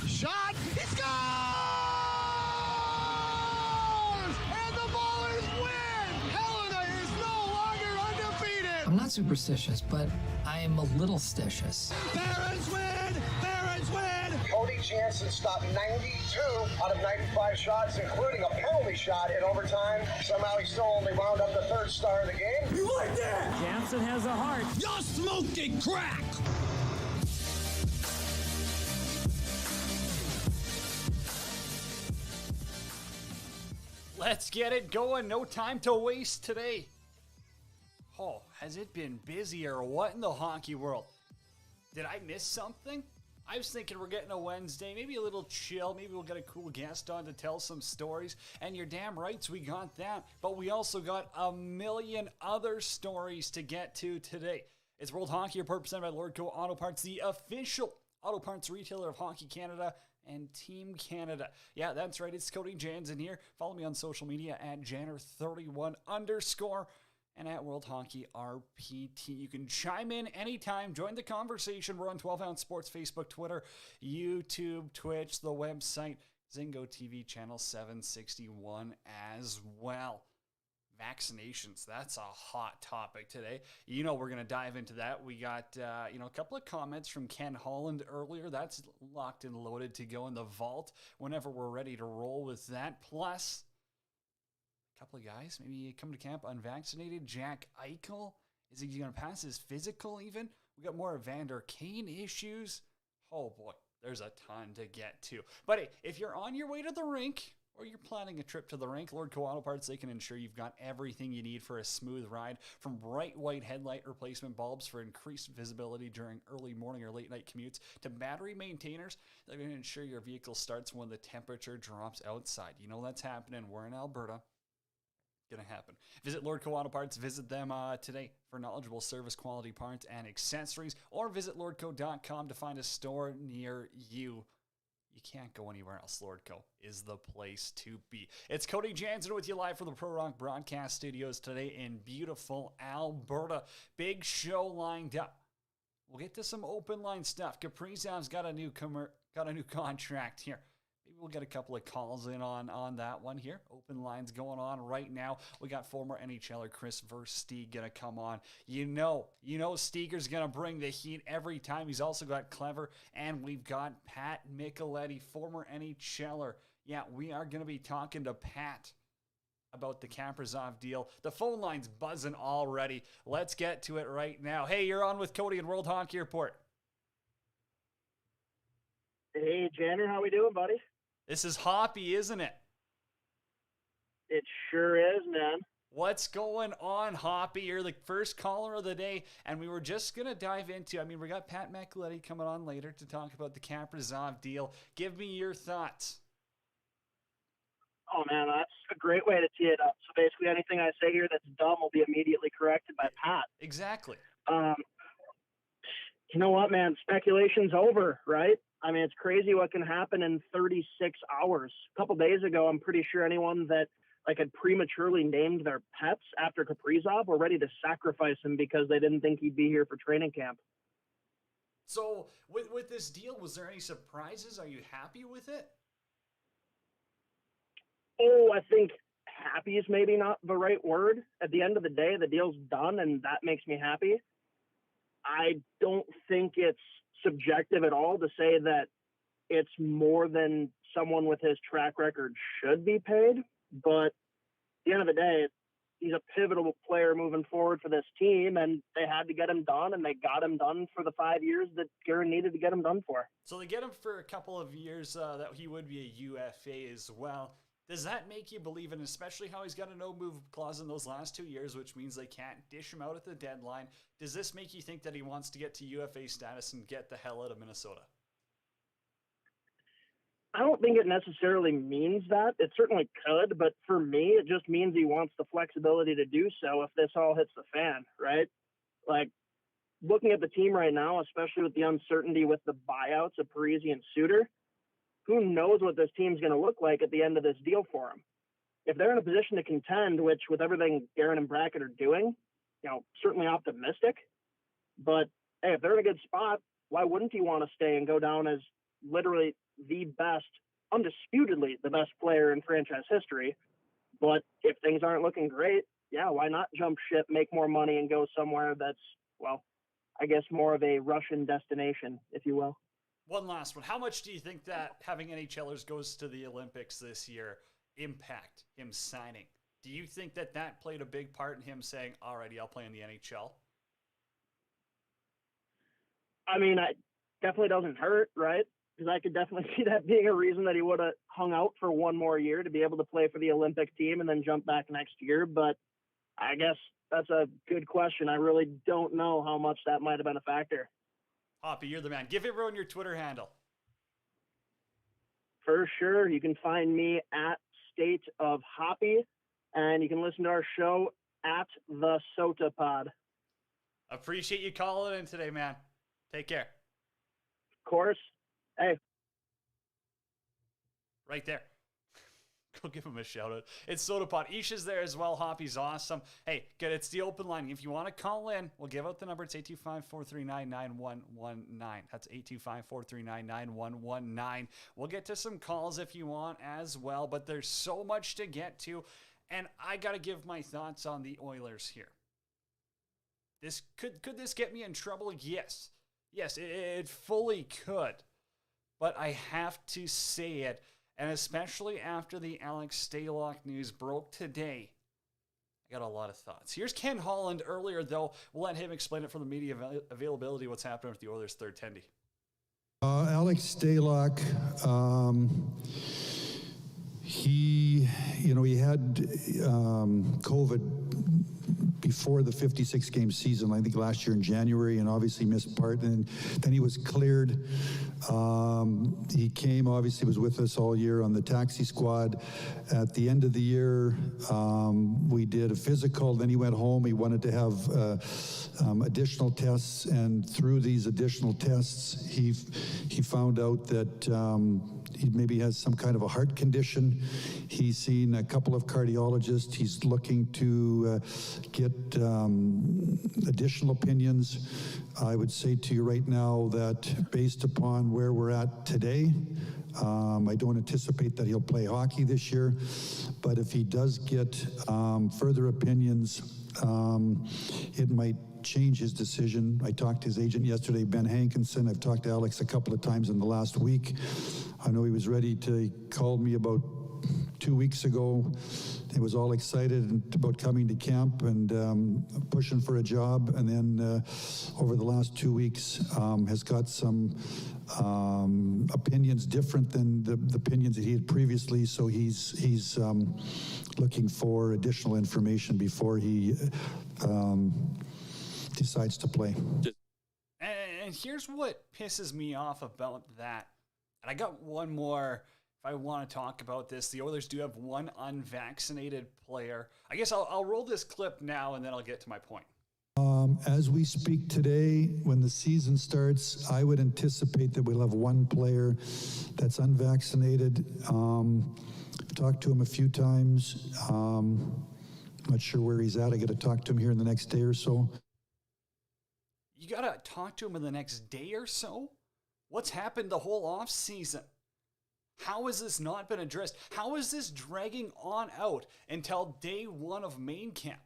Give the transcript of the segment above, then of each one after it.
Shot, he scores! And the Ballers win! Helena is no longer undefeated! I'm not superstitious, but I am a little stitious. Barons win! Barons win! Cody Jansen stopped 92 out of 95 shots, including a penalty shot in overtime. Somehow he still only wound up the third star of the game. You like that? Jansen has a heart. You're smoking crack! Let's get it going. No time to waste today. Oh, has it been busy or what in the hockey world? Did I miss something? I was thinking we're getting a Wednesday, maybe a little chill. Maybe we'll get a cool guest on to tell some stories. And you're damn right, we got that. But we also got a million other stories to get to today. It's World Hockey Report presented by Lordco Auto Parts, the official auto parts retailer of Hockey Canada and Team Canada. Yeah, that's right. It's Cody Jansen here. Follow me on social media at Janner31_ and at World Hockey RPT. You can chime in anytime. Join the conversation. We're on 12 Ounce Sports, Facebook, Twitter, YouTube, Twitch, the website, Zingo TV channel 761 as well. Vaccinations, that's a hot topic today. You know, we're going to dive into that. We got, a couple of comments from Ken Holland earlier. That's locked and loaded to go in the vault whenever we're ready to roll with that. Plus, a couple of guys maybe come to camp unvaccinated. Jack Eichel, is he going to pass his physical even? We got more Evander Kane issues. Oh boy, there's a ton to get to. But hey, if you're on your way to the rink, or you're planning a trip to the rink, Lordco Auto Parts, they can ensure you've got everything you need for a smooth ride, from bright white headlight replacement bulbs for increased visibility during early morning or late night commutes, to battery maintainers. They're going to ensure your vehicle starts when the temperature drops outside. You know that's happening. We're in Alberta. Going to happen. Visit Lordco Auto Parts. Visit them today for knowledgeable service, quality parts, and accessories, or visit lordco.com to find a store near you. You can't go anywhere else. Lordco is the place to be. It's Cody Jansen with you live from the Pro Rock Broadcast Studios today in beautiful Alberta. Big show lined up. We'll get to some open line stuff. Kaprizov's got a new contract here. Maybe we'll get a couple of calls in on that one here. Open lines going on right now. We got former NHLer Chris Versteeg going to come on. You know Steeger's going to bring the heat every time. He's also got Clever, and we've got Pat Micheletti, former NHLer. Yeah, we are going to be talking to Pat about the Kaprizov deal. The phone line's buzzing already. Let's get to it right now. Hey, you're on with Cody and World Hockey Report. Hey, Janner, how we doing, buddy? This is Hoppy, isn't it? It sure is, man. What's going on, Hoppy? You're the first caller of the day, and we were just going to dive into, we got Pat Micheletti coming on later to talk about the Kaprizov deal. Give me your thoughts. Oh, man, that's a great way to tee it up. So basically anything I say here that's dumb will be immediately corrected by Pat. Exactly. You know what, man? Speculation's over, right? I mean, it's crazy what can happen in 36 hours. A couple days ago, I'm pretty sure anyone that had prematurely named their pets after Kaprizov were ready to sacrifice him because they didn't think he'd be here for training camp. So with this deal, was there any surprises? Are you happy with it? Oh, I think happy is maybe not the right word. At the end of the day, the deal's done, and that makes me happy. I don't think it's subjective at all to say that it's more than someone with his track record should be paid. But at the end of the day, he's a pivotal player moving forward for this team, and they had to get him done, and they got him done for the 5 years that Guerin needed to get him done for. So they get him for a couple of years that he would be a UFA as well. Does that make you believe in, especially how he's got a no-move clause in those last 2 years, which means they can't dish him out at the deadline? Does this make you think that he wants to get to UFA status and get the hell out of Minnesota? I don't think it necessarily means that. It certainly could, but for me, it just means he wants the flexibility to do so if this all hits the fan, right? Like, looking at the team right now, especially with the uncertainty with the buyouts of Parise and Suter, who knows what this team's going to look like at the end of this deal for them? If they're in a position to contend, which with everything Guerin and Brackett are doing, certainly optimistic, but hey, if they're in a good spot, why wouldn't he want to stay and go down as literally the best, undisputedly the best player in franchise history? But if things aren't looking great, yeah, why not jump ship, make more money, and go somewhere that's, well, I guess more of a Russian destination, if you will. One last one. How much do you think that having NHLers goes to the Olympics this year impact him signing? Do you think that played a big part in him saying, alrighty, I'll play in the NHL? I mean, it definitely doesn't hurt, right? Because I could definitely see that being a reason that he would have hung out for one more year to be able to play for the Olympic team and then jump back next year. But I guess that's a good question. I really don't know how much that might have been a factor. Hoppy, you're the man. Give everyone your Twitter handle. For sure. You can find me at State of Hoppy, and you can listen to our show at the Sota Pod. Appreciate you calling in today, man. Take care. Of course. Hey. Right there. Go give him a shout out. It's SodaPod. Isha's there as well. Hoppy's awesome. Hey, good. It's the open line. If you want to call in, we'll give out the number. It's 825-439-9119. That's 825-439-9119. We'll get to some calls if you want as well, but there's so much to get to, and I got to give my thoughts on the Oilers here. This could this get me in trouble? Yes. Yes, it fully could. But I have to say it. And especially after the Alex Stalock news broke today, I got a lot of thoughts. Here's Ken Holland earlier, though. We'll let him explain it from the media availability, what's happening with the Oilers' third tendy. Alex Stalock, he had COVID before the 56-game season, I think last year in January, and obviously missed part. And then he was cleared. He came, obviously was with us all year on the taxi squad. At the end of the year, we did a physical. Then he went home. He wanted to have additional tests, and through these additional tests, he found out that he maybe has some kind of a heart condition. He's seen a couple of cardiologists. He's looking to get additional opinions. I would say to you right now that based upon where we're at today, I don't anticipate that he'll play hockey this year, but if he does get further opinions, it might change his decision. I talked to his agent yesterday, Ben Hankinson. I've talked to Alex a couple of times in the last week. I know he was ready to, he called me about 2 weeks ago. He was all excited about coming to camp and pushing for a job. And then over the last 2 weeks has got some opinions different than the opinions that he had previously. So he's looking for additional information before he decides to play. And here's what pisses me off about that. And I got one more if I want to talk about this. The Oilers do have one unvaccinated player. I guess I'll roll this clip now and then I'll get to my point. As we speak today, when the season starts, I would anticipate that we'll have one player that's unvaccinated. I've talked to him a few times. Not sure where he's at. I got to talk to him here in the next day or so. You got to talk to him in the next day or so? What's happened the whole off season? How has this not been addressed? How is this dragging on out until day one of main camp?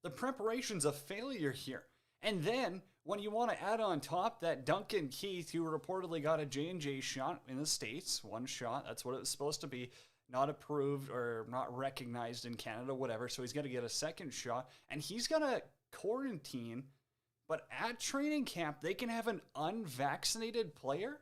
The preparation's a failure here. And then when you want to add on top that Duncan Keith, who reportedly got a J&J shot in the States, one shot, that's what it was supposed to be, not approved or not recognized in Canada, whatever. So he's got to get a second shot, and he's got to quarantine. But at training camp, they can have an unvaccinated player?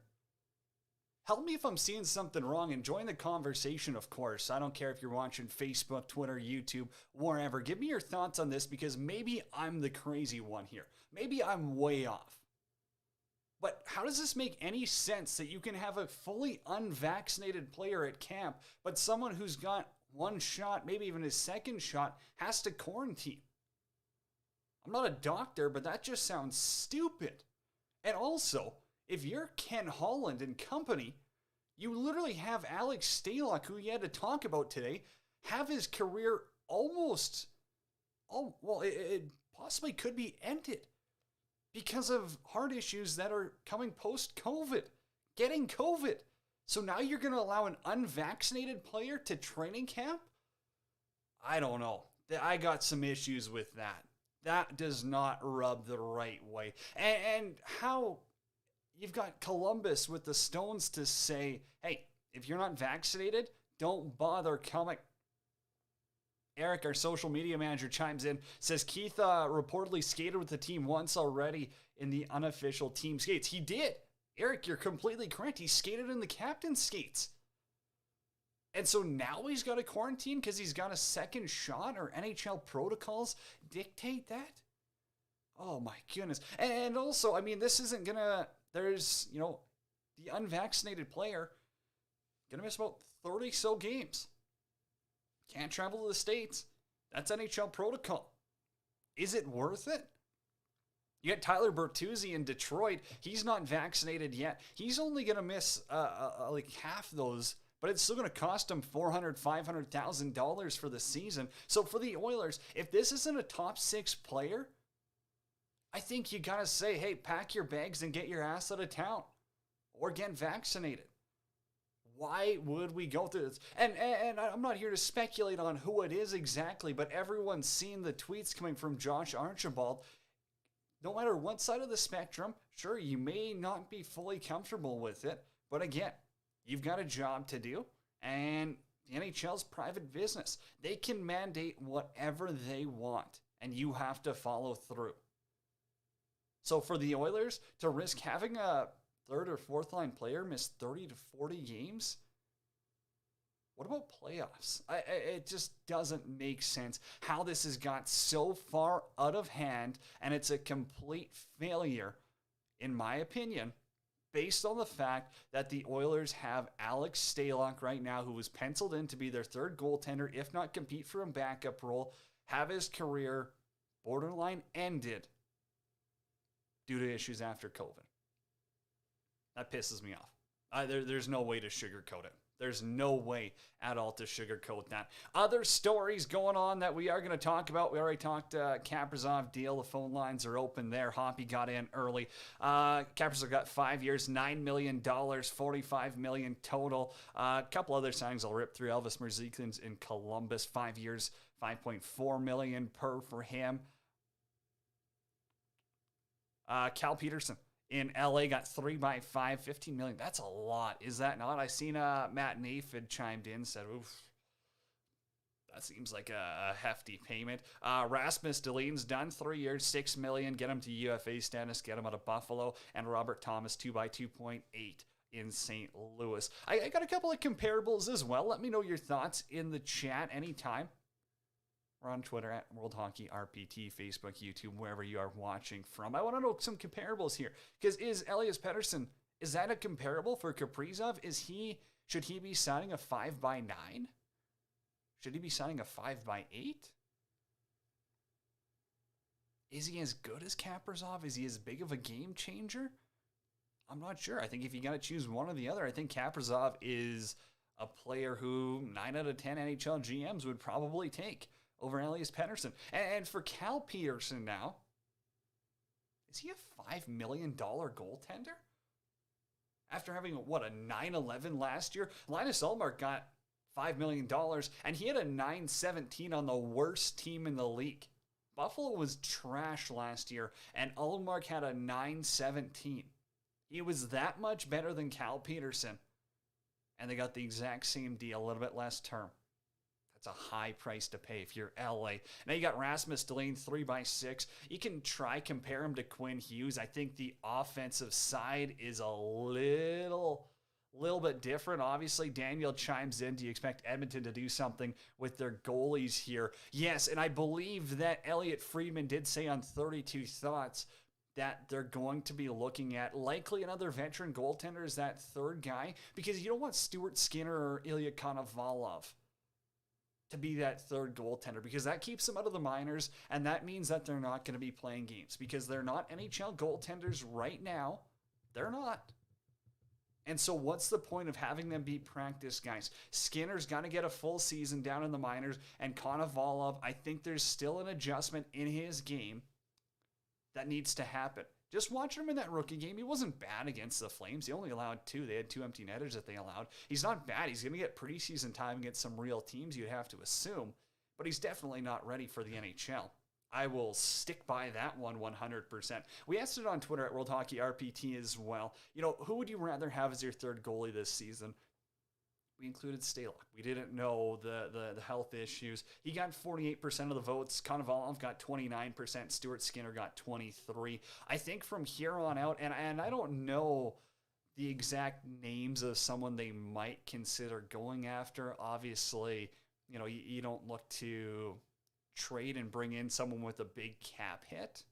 Help me if I'm seeing something wrong, and join the conversation, of course. I don't care if you're watching Facebook, Twitter, YouTube, wherever. Give me your thoughts on this, because maybe I'm the crazy one here. Maybe I'm way off. But how does this make any sense that you can have a fully unvaccinated player at camp, but someone who's got one shot, maybe even his second shot, has to quarantine? I'm not a doctor, but that just sounds stupid. And also, if you're Ken Holland and company, you literally have Alex Stalock, who you had to talk about today, have his career almost, it possibly could be ended because of heart issues that are coming post-COVID, getting COVID. So now you're going to allow an unvaccinated player to training camp? I don't know. I got some issues with that. That does not rub the right way. And how you've got Columbus with the Stones to say, hey, if you're not vaccinated, don't bother coming. Eric, our social media manager, chimes in, says Keith reportedly skated with the team once already in the unofficial team skates. He did. Eric, you're completely correct. He skated in the captain's skates. And so now he's got to quarantine because he's got a second shot, or NHL protocols dictate that? Oh my goodness. And also, I mean, this isn't going to, there's, the unvaccinated player going to miss about 30 so games. Can't travel to the States. That's NHL protocol. Is it worth it? You got Tyler Bertuzzi in Detroit. He's not vaccinated yet. He's only going to miss like half those, but it's still going to cost him $400,000, $500,000 for the season. So for the Oilers, if this isn't a top six player, I think you got to say, hey, pack your bags and get your ass out of town or get vaccinated. Why would we go through this? And I'm not here to speculate on who it is exactly, but everyone's seen the tweets coming from Josh Archibald. No matter what side of the spectrum, sure, you may not be fully comfortable with it, but again, you've got a job to do, and the NHL's private business. They can mandate whatever they want, and you have to follow through. So for the Oilers to risk having a third or fourth line player miss 30 to 40 games? What about playoffs? It just doesn't make sense how this has got so far out of hand, and it's a complete failure, in my opinion, based on the fact that the Oilers have Alex Stalock right now, who was penciled in to be their third goaltender, if not compete for a backup role, have his career borderline ended due to issues after COVID. That pisses me off. There's no way to sugarcoat it. There's no way at all to sugarcoat that. Other stories going on that we are going to talk about. We already talked Kaprizov deal. The phone lines are open there. Hoppy got in early. Kaprizov got 5 years, $9 million, $45 million total. A couple other signings I'll rip through. Elvis Merzlikins in Columbus, 5 years, $5.4 million per for him. Cal Peterson in LA got 3x5, $15 million. That's a lot, is that not? I seen Matt Naif had chimed in, said, oof, that seems like a hefty payment. Rasmus Dahlin's done 3 years, $6 million. Get him to UFA status, get him out of Buffalo. And Robert Thomas, 2x2.8 in St. Louis. I got a couple of comparables as well. Let me know your thoughts in the chat anytime. We're on Twitter at World Hockey RPT, Facebook, YouTube, wherever you are watching from. I want to know some comparables here. Because is Elias Pettersson, is that a comparable for Kaprizov? Should he be signing a 5x9? Should he be signing a 5x8? Is he as good as Kaprizov? Is he as big of a game changer? I'm not sure. I think if you got to choose one or the other, I think Kaprizov is a player who 9 out of 10 NHL GMs would probably take over Elias Pettersson. And for Cal Peterson now, is he a $5 million goaltender? After having, a 9-11 last year? Linus Ullmark got $5 million, and he had a 9-17 on the worst team in the league. Buffalo was trash last year, and Ullmark had a 9.17. He was that much better than Cal Peterson, and they got the exact same deal, a little bit less term. That's a high price to pay if you're LA. Now you got Rasmus Dahlin, 3x6. You can try compare him to Quinn Hughes. I think the offensive side is a little bit different. Obviously, Daniel chimes in. Do you expect Edmonton to do something with their goalies here? Yes, and I believe that Elliot Friedman did say on 32 Thoughts that they're going to be looking at likely another veteran goaltender as that third guy, because you don't want Stuart Skinner or Ilya Konovalov to be that third goaltender, because that keeps them out of the minors, and that means that they're not going to be playing games because they're not NHL goaltenders right now. They're not. And so what's the point of having them be practice guys? Skinner's got to get a full season down in the minors, and Konovalov, I think there's still an adjustment in his game that needs to happen. Just watching him in that rookie game, he wasn't bad against the Flames. He only allowed 2. They had 2 empty netters that they allowed. He's not bad. He's going to get preseason time against some real teams, you'd have to assume, but he's definitely not ready for the NHL. I will stick by that one 100%. We asked it on Twitter at World Hockey RPT as well. You know, who would you rather have as your third goalie this season? We included Stalock. We didn't know the health issues. He got 48% of the votes. Konovalov got 29%. Stuart Skinner got 23%. I think from here on out, and I don't know the exact names of someone they might consider going after. Obviously, you know, you don't look to trade and bring in someone with a big cap hit.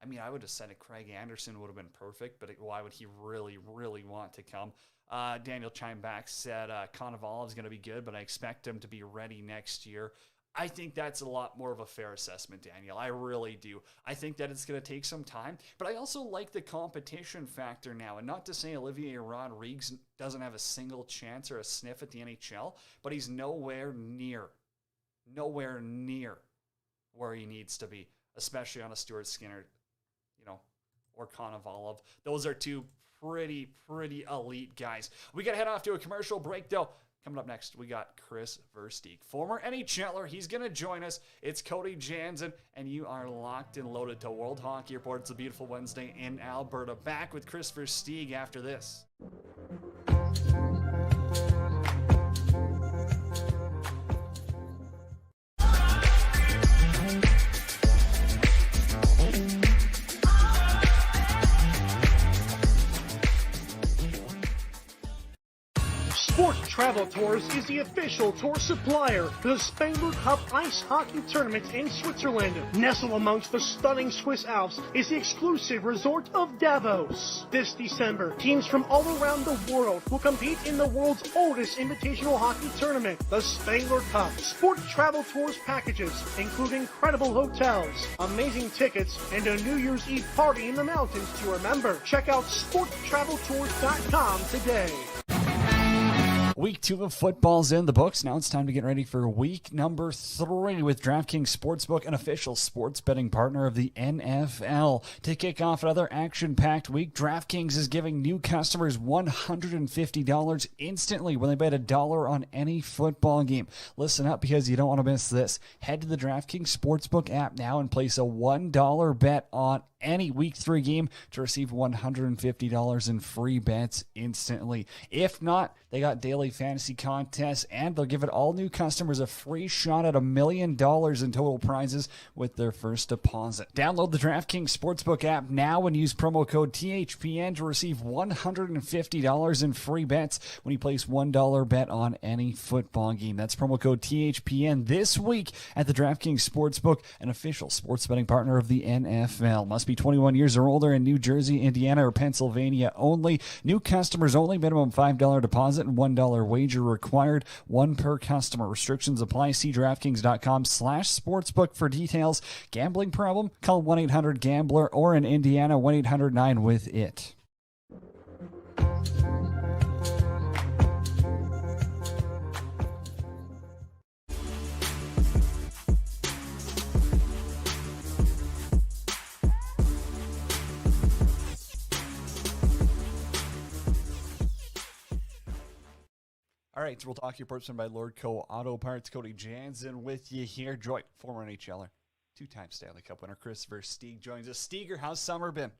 I mean, I would have said it. Craig Anderson would have been perfect, but why would he really, really want to come? Daniel chimed back, said Konovalov is going to be good, but I expect him to be ready next year. I think that's a lot more of a fair assessment, Daniel. I really do. I think that it's going to take some time, but I also like the competition factor now. And not to say Olivier Rodrigues doesn't have a single chance or a sniff at the NHL, but he's nowhere near where he needs to be, especially on a Stuart Skinner, you know, or Konovalov. Those are two pretty elite guys. We got to head off to a commercial break, though. Coming up next, we got Chris Versteeg, former NHLer. He's going to join us. It's Cody Jansen, and you are locked and loaded to World Hockey Report. It's a beautiful Wednesday in Alberta. Back with Chris Versteeg after this. Sport Travel Tours is the official tour supplier for the Spengler Cup Ice Hockey Tournament in Switzerland. Nestled amongst the stunning Swiss Alps is the exclusive resort of Davos. This December, teams from all around the world will compete in the world's oldest invitational hockey tournament, the Spengler Cup. Sport Travel Tours packages include incredible hotels, amazing tickets, and a New Year's Eve party in the mountains to remember. Check out sporttraveltours.com today. Week 2 of football's in the books. Now it's time to get ready for week number 3 with DraftKings Sportsbook, an official sports betting partner of the NFL. To kick off another action-packed week, DraftKings is giving new customers $150 instantly when they bet $1 on any football game. Listen up, because you don't want to miss this. Head to the DraftKings Sportsbook app now and place a $1 bet on any Week 3 game to receive $150 in free bets instantly. If not, they got daily fantasy contests, and they'll give it all new customers a free shot at $1 million in total prizes with their first deposit. Download the DraftKings Sportsbook app now and use promo code THPN to receive $150 in free bets when you place $1 bet on any football game. That's promo code THPN this week at the DraftKings Sportsbook, an official sports betting partner of the NFL. Must be 21 years or older in New Jersey, Indiana, or Pennsylvania only. New customers only. Minimum $5 deposit and $1 wager required. One per customer. Restrictions apply. See DraftKings.com/sportsbook for details. Gambling problem? Call 1-800-GAMBLER or in Indiana 1-800-9-WITH-IT. All right, so we'll talk your person by Lord Co. Auto Parts. Cody Jansen with you here. Joy, former NHLer. two-time Stanley Cup winner Christopher Stieg joins us. Steger, how's summer been?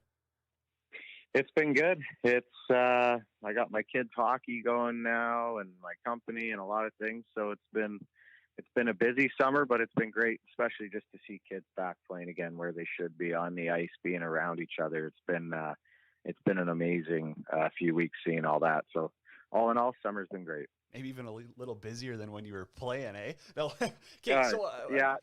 It's been good. I got my kids hockey going now and my company and a lot of things. So it's been a busy summer, but it's been great, especially just to see kids back playing again where they should be on the ice, being around each other. It's been an amazing few weeks seeing all that. So all in all, summer's been great. Maybe even a little busier than when you were playing, eh? No. Okay, yeah.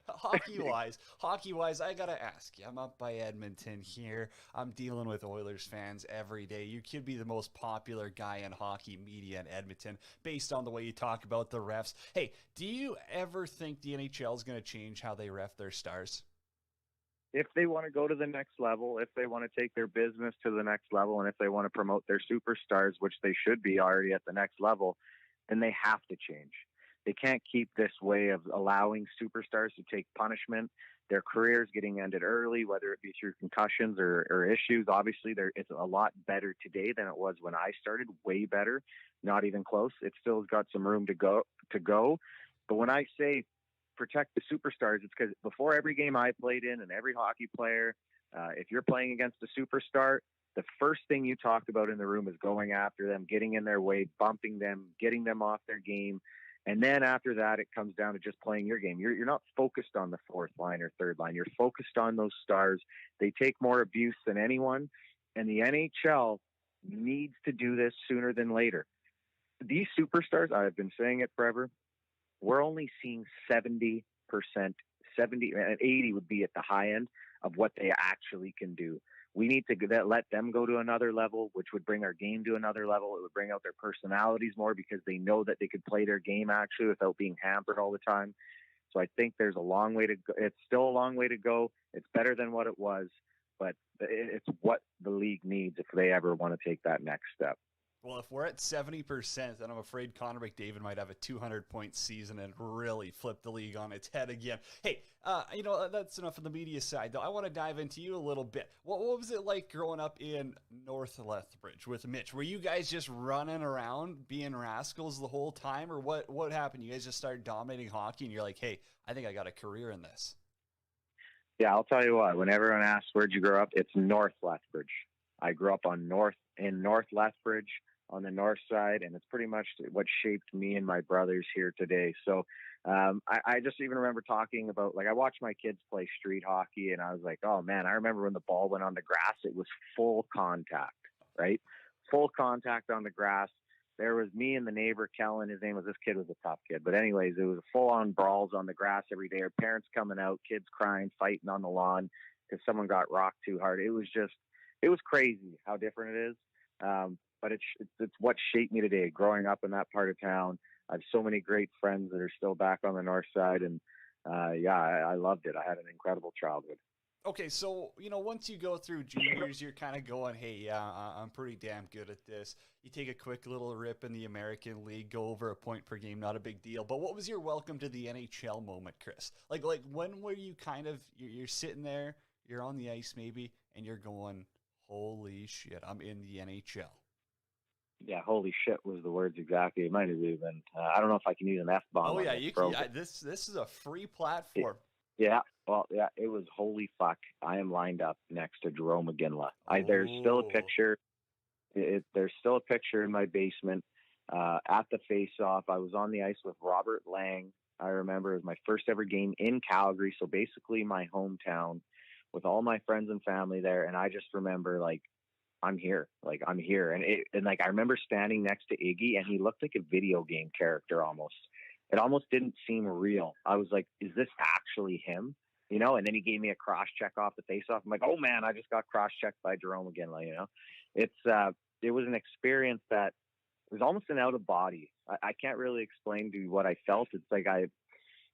Hockey-wise, I gotta ask you. I'm up by Edmonton here. I'm dealing with Oilers fans every day. You could be the most popular guy in hockey media in Edmonton based on the way you talk about the refs. Hey, do you ever think the NHL is going to change how they ref their stars? If they want to go to the next level, if they want to take their business to the next level, and if they want to promote their superstars, which they should be already at the next level, then they have to change. They can't keep this way of allowing superstars to take punishment, their careers getting ended early, whether it be through concussions or issues. Obviously, it's a lot better today than it was when I started, way better, not even close. It still has got some room to go. But when I say protect the superstars, it's because before every game I played in and every hockey player, if you're playing against a superstar, the first thing you talk about in the room is going after them, getting in their way, bumping them, getting them off their game. And then after that, it comes down to just playing your game. You're not focused on the fourth line or third line. You're focused on those stars. They take more abuse than anyone. And the NHL needs to do this sooner than later. These superstars, I've been saying it forever, we're only seeing 70%, 70 and 80 would be at the high end of what they actually can do. We need to let them go to another level, which would bring our game to another level. It would bring out their personalities more because they know that they could play their game actually without being hampered all the time. So I think there's a long way to go. It's still a long way to go. It's better than what it was, but it's what the league needs if they ever want to take that next step. Well, if we're at 70%, then I'm afraid Connor McDavid might have a 200-point season and really flip the league on its head again. Hey, that's enough of the media side, though. I want to dive into you a little bit. What was it like growing up in North Lethbridge with Mitch? Were you guys just running around being rascals the whole time, or what happened? You guys just started dominating hockey, and you're like, hey, I think I got a career in this. Yeah, I'll tell you what. When everyone asks where'd you grow up, it's North Lethbridge. I grew up in North Lethbridge, on the north side, and it's pretty much what shaped me and my brothers here today. So I just even remember talking about, like, I watched my kids play street hockey, and I was like, oh man, I remember when the ball went on the grass, it was full contact, right? Full contact on the grass. There was me and the neighbor, Kellen, this kid was a tough kid. But anyways, it was full on brawls on the grass every day. Our parents coming out, kids crying, fighting on the lawn because someone got rocked too hard. It was crazy how different it is. But it's what shaped me today, growing up in that part of town. I have so many great friends that are still back on the north side. And I loved it. I had an incredible childhood. Okay, so, once you go through juniors, you're kind of going, hey, yeah, I'm pretty damn good at this. You take a quick little rip in the American League, go over a point per game, not a big deal. But what was your welcome to the NHL moment, Chris? Like when were you you're sitting there, you're on the ice maybe, and you're going, holy shit, I'm in the NHL. Yeah, holy shit was the words exactly. It might have even, I don't know if I can use an F-bomb. Oh, yeah, you can. This is a free platform. Yeah, it was holy fuck. I am lined up next to Jarome Iginla. There's still a picture. There's still a picture in my basement at the face-off. I was on the ice with Robert Lang. I remember it was my first ever game in Calgary, so basically my hometown, with all my friends and family there. And I just remember, I'm here. And I remember standing next to Iggy, and he looked like a video game character almost. It almost didn't seem real. I was like, is this actually him? And then he gave me a cross check off the face off. I'm like, oh man, I just got cross checked by Jarome Iginla. It was an experience that was almost an out of body. I can't really explain to you what I felt. It's like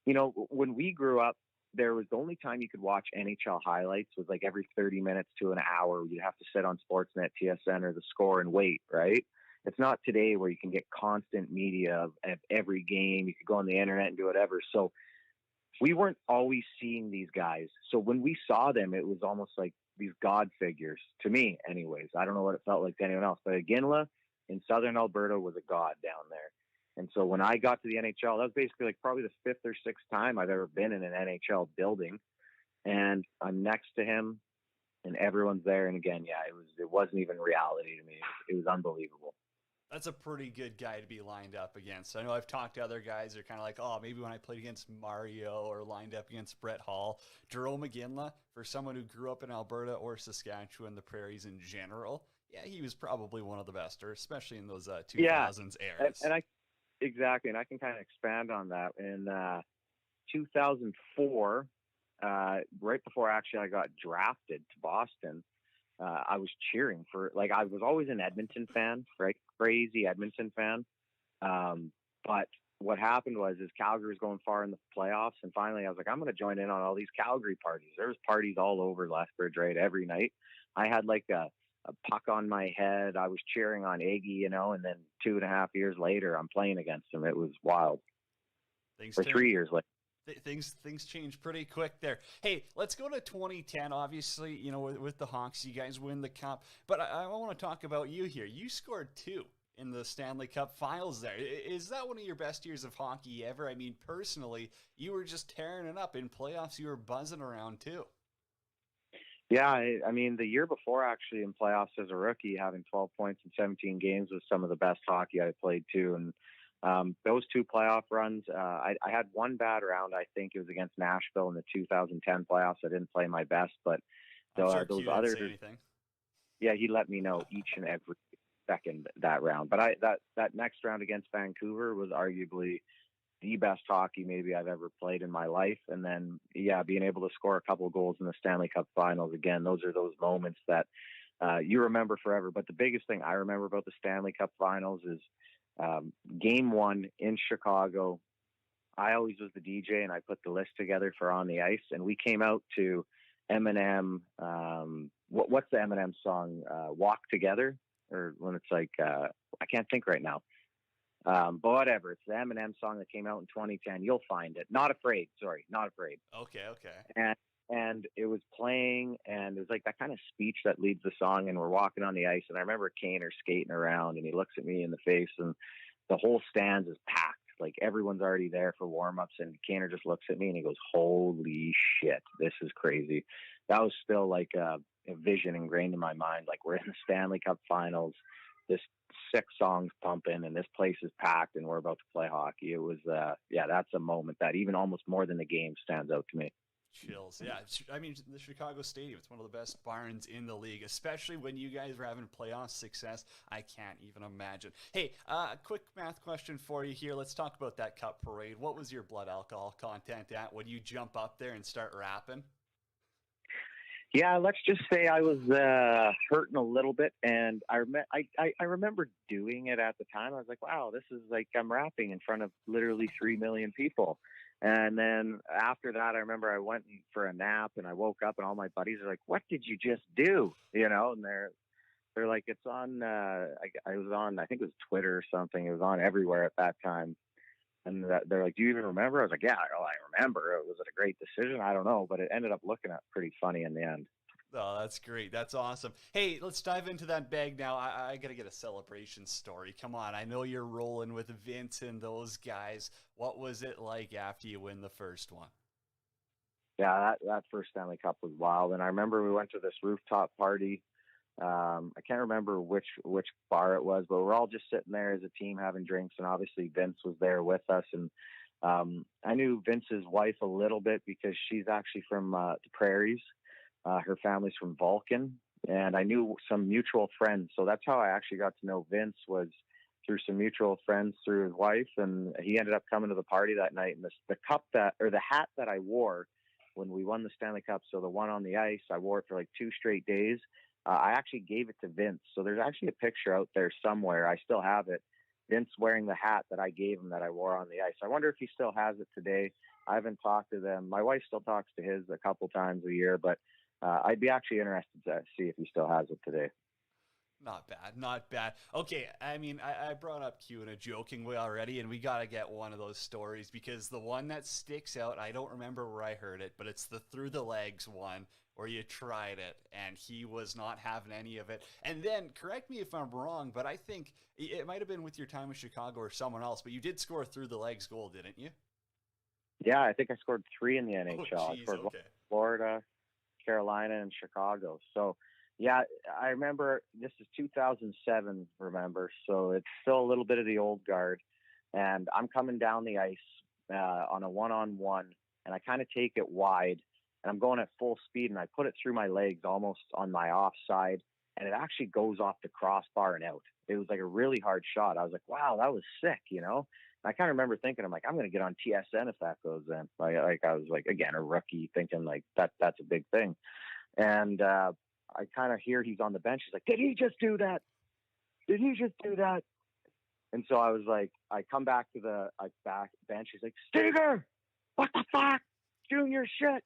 when we grew up, there was the only time you could watch NHL highlights was like every 30 minutes to an hour. You'd have to sit on Sportsnet, TSN, or The Score and wait, right? It's not today where you can get constant media of every game. You could go on the internet and do whatever. So we weren't always seeing these guys. So when we saw them, it was almost like these God figures, to me anyways. I don't know what it felt like to anyone else, but Iginla in Southern Alberta was a god down there. And so when I got to the NHL, that was basically probably the fifth or sixth time I've ever been in an NHL building. and I'm next to him, and everyone's there. And again, yeah, it wasn't even reality to me. It was unbelievable. That's a pretty good guy to be lined up against. I know I've talked to other guys who are kind of like, oh, maybe when I played against Mario or lined up against Brett Hall. Jarome Iginla, for someone who grew up in Alberta or Saskatchewan, the prairies in general, yeah, he was probably one of the best, or especially in those 2000s eras. And exactly, and I can kind of expand on that. In 2004, right before actually I got drafted to Boston, I was cheering for, like, I was always an Edmonton fan, right? Crazy Edmonton fan. But what happened was Calgary was going far in the playoffs, and finally I was like, I'm going to join in on all these Calgary parties. There was parties all over Lethbridge, right? Every night. I had like a puck on my head. I was cheering on Iggy, and then 2.5 years later, I'm playing against him. It was wild. For 3 years later. Things change pretty quick there. Hey, let's go to 2010. Obviously, with the Hawks, you guys win the cup. But I want to talk about you here. You scored 2 in the Stanley Cup Finals there. Is that one of your best years of hockey ever? I mean, personally, you were just tearing it up. In playoffs, you were buzzing around too. Yeah, I mean, the year before, actually, in playoffs as a rookie, having 12 points in 17 games was some of the best hockey I played too. And those 2 playoff runs, I had one bad round. I think it was against Nashville in the 2010 playoffs. I didn't play my best, but those others, yeah, he let me know each and every second that round. But that next round against Vancouver was arguably the best hockey maybe I've ever played in my life. And then, yeah, being able to score a couple of goals in the Stanley Cup Finals, again, those are those moments that you remember forever. But the biggest thing I remember about the Stanley Cup Finals is Game 1 in Chicago. I always was the DJ, and I put the list together for On the Ice, and we came out to Eminem. What's the Eminem song? Walk Together, or when it's like I can't think right now. But whatever, it's the Eminem song that came out in 2010. You'll find it. Not Afraid. Okay. And it was playing, and it was like that kind of speech that leads the song, and we're walking on the ice, and I remember Kaner skating around, and he looks at me in the face, and the whole stands is packed. Like, everyone's already there for warm-ups, and Kaner just looks at me, and he goes, holy shit, this is crazy. That was still like a vision ingrained in my mind. Like, we're in the Stanley Cup Finals, this 6 songs pumping, and this place is packed, and we're about to play hockey. It was, that's a moment that even almost more than the game stands out to me. Chills. Yeah. I mean, the Chicago Stadium, it's one of the best barns in the league, especially when you guys were having playoff success. I can't even imagine. Hey, quick math question for you here. Let's talk about that cup parade. What was your blood alcohol content at when you jump up there and start rapping? Yeah, let's just say I was hurting a little bit, and I remember doing it at the time. I was like, wow, this is like I'm rapping in front of literally 3 million people. And then after that, I remember I went for a nap, and I woke up, and all my buddies are like, what did you just do? And they're like, it's on, I was on, I think it was Twitter or something. It was on everywhere at that time. And they're like, do you even remember? I was like, yeah, I remember. Was it a great decision? I don't know, but it ended up looking pretty funny in the end. Oh, that's great. That's awesome. Hey, let's dive into that bag now. I got to get a celebration story. Come on. I know you're rolling with Vince and those guys. What was it like after you win the first one? Yeah, that first Stanley Cup was wild. And I remember we went to this rooftop party. I can't remember which bar it was, but we're all just sitting there as a team having drinks. And obviously Vince was there with us. And I knew Vince's wife a little bit because she's actually from the prairies. Her family's from Vulcan, and I knew some mutual friends. So that's how I actually got to know Vince, was through some mutual friends through his wife. And he ended up coming to the party that night. And the hat that I wore when we won the Stanley Cup, so the one on the ice, I wore it for like 2 straight days. I actually gave it to Vince. So there's actually a picture out there somewhere. I still have it. Vince wearing the hat that I gave him that I wore on the ice. I wonder if he still has it today. I haven't talked to them. My wife still talks to his a couple times a year, but I'd be actually interested to see if he still has it today. Not bad. Okay, I mean, I brought up Q in a joking way already, and we got to get one of those stories, because the one that sticks out, I don't remember where I heard it, but it's the through the legs one where you tried it, and he was not having any of it. And then, correct me if I'm wrong, but I think it might have been with your time in Chicago or someone else, but you did score a through the legs goal, didn't you? Yeah, I think I scored 3 in the NHL. Oh, geez, okay. Florida, Carolina, and Chicago. So, yeah, I remember this is 2007, remember. So it's still a little bit of the old guard. And I'm coming down the ice on a one-on-one, and I kind of take it wide, and I'm going at full speed, and I put it through my legs almost on my offside, and it actually goes off the crossbar and out. It was like a really hard shot. I was like, wow, that was sick, you know? And I kind of remember thinking, I'm like, I'm going to get on TSN if that goes in. Like I was like, again, a rookie thinking like that's a big thing. And I kind of hear he's on the bench. He's like, did he just do that? Did he just do that? And so I was like, I come back to the back bench. He's like, Steger, what the fuck? Junior shit.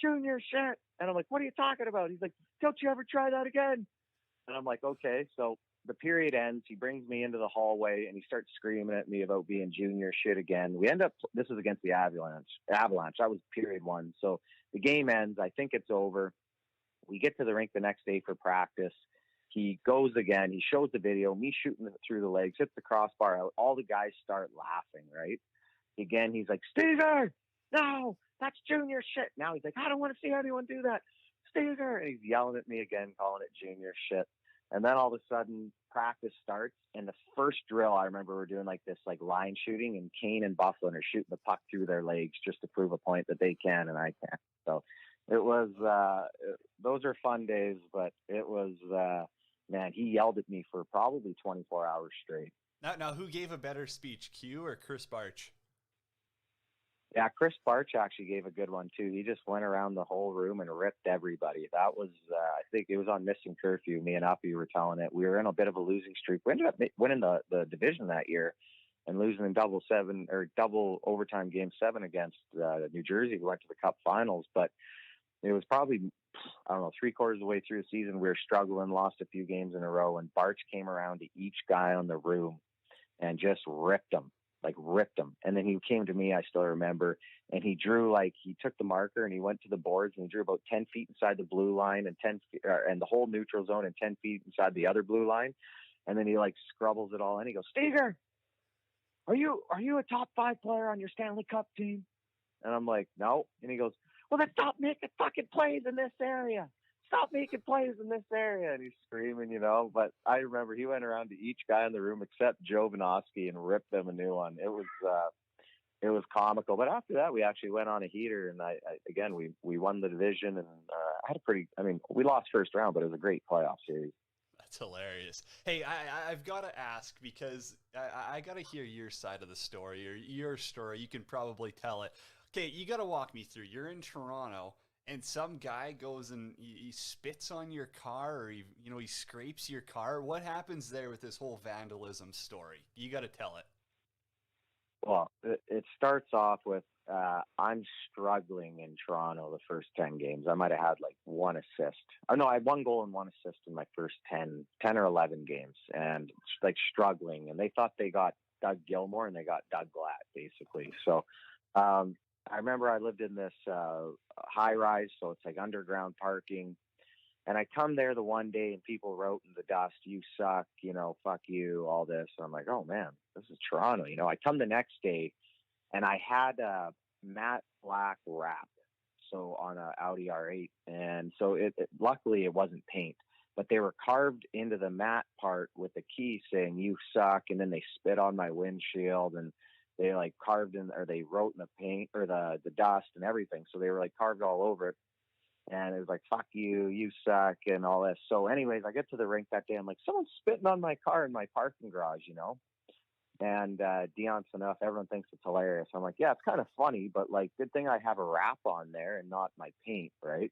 And I'm like, what are you talking about? He's like, don't you ever try that again? And I'm like, okay. So the period ends. He brings me into the hallway and he starts screaming at me about being junior shit again. We end up, this is against the Avalanche. That was period 1. So the game ends. I think it's over. We get to the rink the next day for practice. He goes again. He shows the video, me shooting it through the legs, hits the crossbar out. All the guys start laughing, right? Again, he's like, Steger, no, that's junior shit. Now he's like, I don't want to see anyone do that. Steger. And he's yelling at me again, calling it junior shit. And then all of a sudden practice starts. And the first drill, I remember we're doing like this like line shooting, and Kane and Bufflin are shooting the puck through their legs just to prove a point that they can and I can't. So it was, those are fun days, but it was, man, he yelled at me for probably 24 hours straight. Now, who gave a better speech, Q or Chris Barch? Yeah, Chris Barch actually gave a good one too. He just went around the whole room and ripped everybody. That was, I think it was on Missing Curfew. Me and Uppy were telling it. We were in a bit of a losing streak. We ended up winning the division that year and losing in double overtime game 7 against New Jersey. We went to the Cup Finals, but it was probably, I don't know, 3/4 of the way through the season. We were struggling, lost a few games in a row, and Barch came around to each guy on the room and just ripped them. And then he came to me, I still remember, and he drew, like, he took the marker and he went to the boards and he drew about 10 feet inside the blue line and and the whole neutral zone and 10 feet inside the other blue line. And then he like scrubbles it all in. He goes, Steger, are you a top 5 player on your Stanley Cup team? And I'm like, no. And he goes, well, then stop making fucking plays in this area. Stop making plays in this area. And he's screaming, you know. But I remember he went around to each guy in the room except Joe Vinosky and ripped them a new one. It was comical. But after that, we actually went on a heater, and we won the division, and we lost first round, but it was a great playoff series. That's hilarious. Hey, I've got to ask, because I got to hear your side of the story, or your story. You can probably tell it. Okay, you got to walk me through. You're in Toronto, and some guy goes and he spits on your car, or he scrapes your car. What happens there with this whole vandalism story? You got to tell it. Well, it starts off with I'm struggling in Toronto the first 10 games. I might have had like 1 assist. Oh, no, I had 1 goal and 1 assist in my first 10 or 11 games, and like struggling. And they thought they got Doug Gilmour, and they got Doug Glatt, basically. So I remember I lived in this high rise, so it's like underground parking. And I come there the one day and people wrote in the dust, you suck, fuck you, all this. And I'm like, oh man, this is Toronto. I come the next day and I had a matte black wrap, so on a Audi R8. And so luckily it wasn't paint, but they were carved into the matte part with the key saying you suck. And then they spit on my windshield, and they like carved in, or they wrote in the paint or the dust and everything. So they were like carved all over it. And it was like, fuck you, you suck, and all this. So anyways, I get to the rink that day. I'm like, someone's spitting on my car in my parking garage, And Dion Phaneuf, everyone thinks it's hilarious. I'm like, yeah, it's kind of funny, but like, good thing I have a wrap on there and not my paint, right?